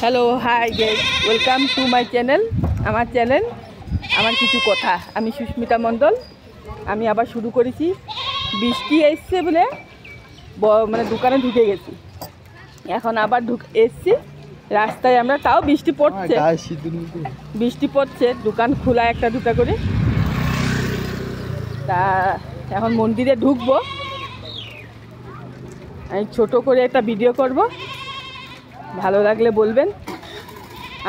Hello hi guys, welcome to my channel. আমার channel আমার কিছু কথা। আমি সুস্মিতা মণ্ডল। আমি আবার শুরু করেছি। বৃষ্টি এসছে বলে মানে দোকানে ঢুকে গেছি। এখন আবার এসছি রাস্তায়। আমরা তাও বৃষ্টি পড়ছে, বৃষ্টি পড়ছে, দোকান খোলা একটা দুটা করে। তা এখন মন্দিরে ঢুকবো। আমি ছোট করে একটা ভিডিও করব, ভালো লাগলে বলবেন।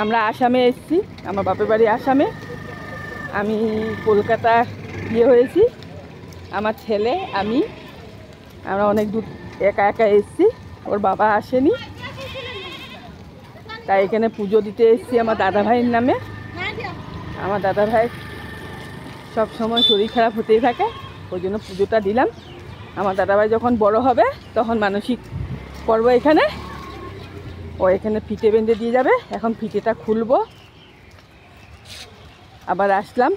আমরা আসামে এসেছি, আমার বাপের বাড়ি আসামে। আমি কলকাতা বিয়ে হয়েছি। আমার ছেলে আমরা অনেক দূর একা একা এসেছি, ওর বাবা আসেনি। তাই এখানে পুজো দিতে এসেছি আমার দাদা ভাইয়ের নামে। আমার দাদা ভাই সব সময় শরীর খারাপ হতেই থাকে, ওই জন্য পুজোটা দিলাম। আমার দাদা ভাই যখন বড় হবে তখন মানসিক করবো এখানে। ও এখানে ফিতে বেঁধে দিয়ে যাবে। এখন ফিতেটা খুলবো। আবার আসলাম।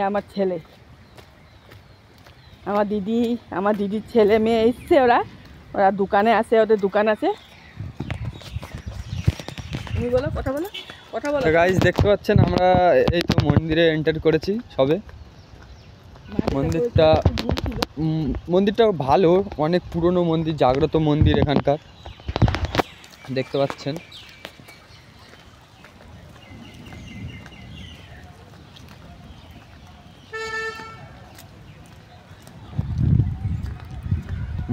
আমার ছেলে, আমার দিদির ছেলে মেয়ে এসছে। ওরা দোকানে আছে, ওদের দোকান আছে। তুমি বলো, কথা বলো। গাইস, দেখতে পাচ্ছেন আমরা এই তো মন্দিরে এন্টার করেছি সবে। মন্দিরটা ভালো, অনেক পুরনো মন্দির, জাগ্রত মন্দির এখানকার, দেখতে পাচ্ছেন।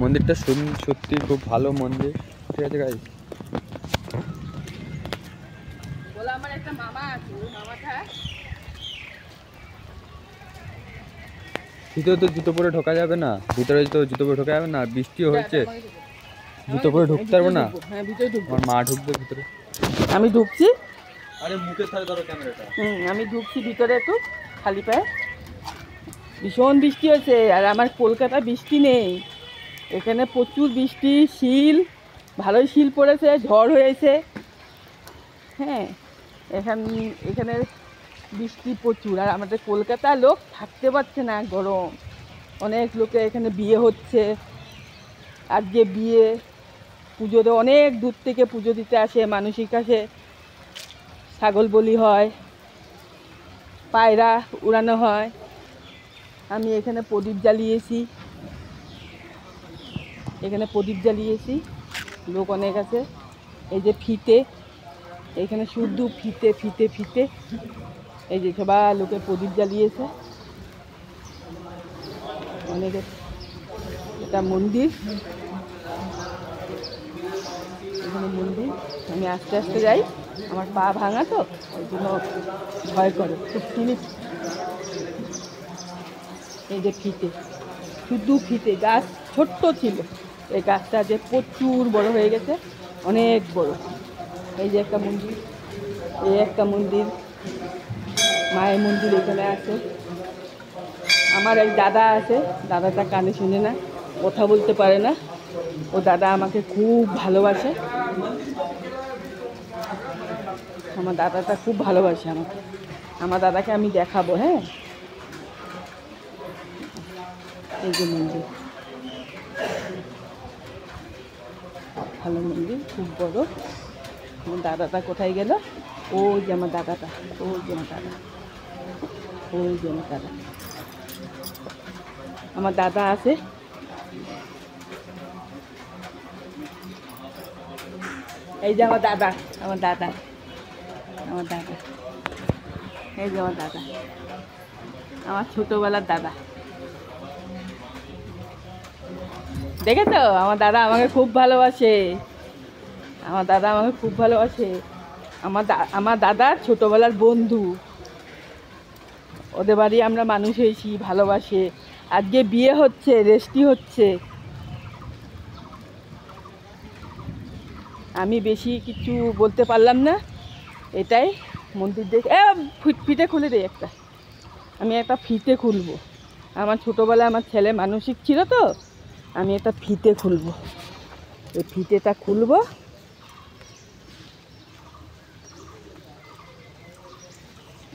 মন্দিরটা সত্যি খুব ভালো মন্দির। ঠিক আছে গাইস, আমার একটা মামা আছে, মামাটা ভিতরে তো জুতো পরে ঢোকা যাবে না, ভিতরে তো জুতো পরে ঢোকা যাবে না, বৃষ্টিও হয়েছে, জুতো পরে ঢুকতে পারবো না। হ্যাঁ, ভিতরে ঢুকবো। আমার মা ঢুকবে ভিতরে। আমি ঢুকছি। আরে মুখের সাথে ধরো ক্যামেরাটা। আমি ঢুকছি ভিতরে, একটু খালি পায়ে। ভীষণ বৃষ্টি হয়েছে, আর আমার কলকাতা বৃষ্টি নেই। এখানে প্রচুর বৃষ্টি, ভালোই শিল পড়েছে, ঝড় হয়েছে। হ্যাঁ, এখানে বৃষ্টি প্রচুর। আর আমাদের কলকাতার লোক থাকতে পারছে না, গরম। অনেক লোকে এখানে বিয়ে হচ্ছে। আজকে বিয়ে, পুজোতে অনেক দূর থেকে পুজো দিতে আসে, মানসিক আসে, ছাগল বলি হয়, পায়রা উড়ানো হয়। আমি এখানে প্রদীপ জ্বালিয়েছি, লোক অনেক আছে। এই যে ফিতে, এখানে শুধু ফিতে ফিতে ফিতে। এই যে সবাই লোকে প্রদীপ জ্বালিয়েছে অনেকে। এটা মন্দির, এখানে মন্দির। আমি আস্তে আস্তে যাই, আমার পা ভাঙা তো, ওই জন্য ভয় করে খুব স্লিপ। এই যে ফিতে, শুধু ফিতে। গাছ ছোট্ট ছিল, এই গাছটা যে প্রচুর বড় হয়ে গেছে, অনেক বড়। এই যে একটা মন্দির, এই একটা মন্দির, মায়ের মন্দির এখানে আছে। আমার এক দাদা আছে, দাদাটা কানে শুনে না, কথা বলতে পারে না। ও দাদা আমাকে খুব ভালোবাসে। আমার দাদাটা খুব ভালোবাসে আমাকে। আমার দাদাকে আমি দেখাবো। হ্যাঁ, এই যে মন্দির, ভালো মন্দির, খুব বড়। আমার দাদাটা কোথায় গেল? ওই যে আমার দাদাটা, ওই যে আমার দাদা, ওই যে আমার দাদা। আমার দাদা আছে। এই যে আমার দাদা, আমার দাদা, আমার দাদা, এই যে আমার দাদা, আমার ছোটোবেলার দাদা। দেখেছো, আমার দাদা আমাকে খুব ভালোবাসে। আমার দাদা আমাকে খুব ভালোবাসে। আমার দাদার ছোটোবেলার বন্ধু, ওদের বাড়ি আমরা মানুষ হয়েছি, ভালোবাসে। আজকে বিয়ে হচ্ছে, রেস্টি হচ্ছে। আমি বেশি কিছু বলতে পারলাম না। এটাই মন্দির দেখে ফিতে খুলে দেয় একটা। আমি একটা ফিতে খুলবো। আমার ছোটোবেলায় আমার ছেলে মানসিক ছিল তো, আমি একটা ফিতে খুলবো। এই ফিতেটা খুলবো।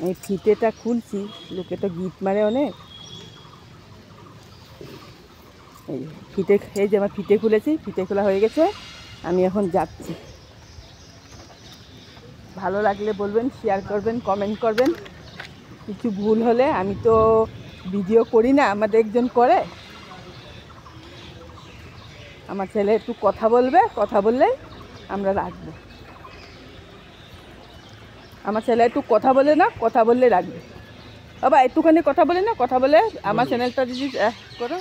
এই ফিতেটা খুলছি, লোকে তো গিট মারে অনেক। এই ফিতে, এই যে আমার ফিতে খুলেছি, ফিতে খোলা হয়ে গেছে, আমি এখন যাচ্ছি। ভালো লাগলে বলবেন, শেয়ার করবেন, কমেন্ট করবেন। কিছু ভুল হলে, আমি তো ভিডিও করি না, আমাদের একজন করে। আমার ছেলে একটু কথা বলবে, কথা বললেই আমরা রাখবো। আমার ছেলে একটু কথা বলে না, কথা বললে রাখবে। বাবা একটুখানি কথা বলে না, কথা বলে আমার চ্যানেলটা যদি করো।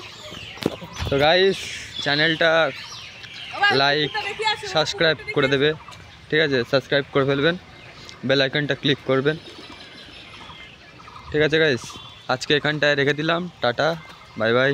তো গাইস, চ্যানেলটা লাইক সাবস্ক্রাইব করে দেবে, ঠিক আছে? সাবস্ক্রাইব করে ফেলবেন, বেল আইকনটা ক্লিক করবেন, ঠিক আছে গাইস? আজকে এখানটায় রেখে দিলাম, টাটা, বাই বাই।